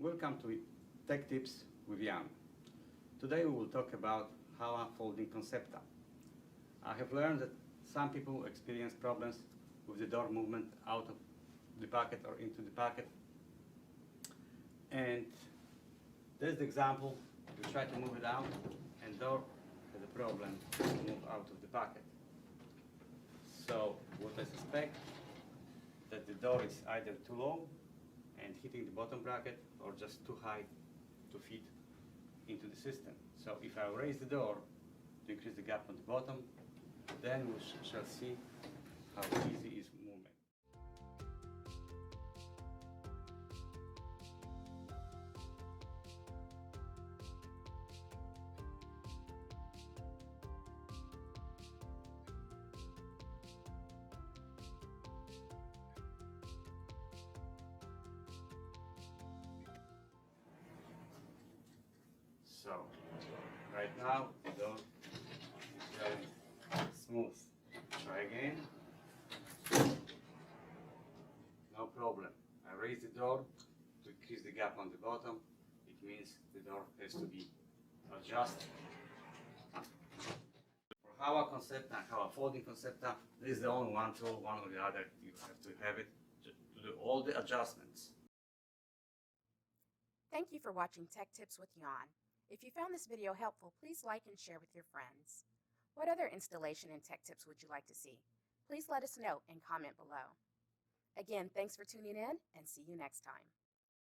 Welcome to Tech Tips with Jan. Today we will talk about Hawa Folding Concepta. I have learned that some people experience problems with the door movement out of the packet or into the packet. And there's the example. You try to move it out and door has a problem to move out of the packet. So what I suspect that the door is either too low and hitting the bottom bracket or just too high to fit into the system. So if I raise the door to increase the gap on the bottom, then we shall see how easy is movement. So, right now, the door is very smooth. Try again. No problem. I raise the door to increase the gap on the bottom. It means the door has to be adjusted. For Hawa Concepta and Hawa Folding Concepta, this is the only one tool, one or the other. You have to have it to do all the adjustments. Thank you for watching Tech Tips with Jan. If you found this video helpful, please like and share with your friends. What other installation and tech tips would you like to see? Please let us know and comment below. Again, thanks for tuning in and see you next time.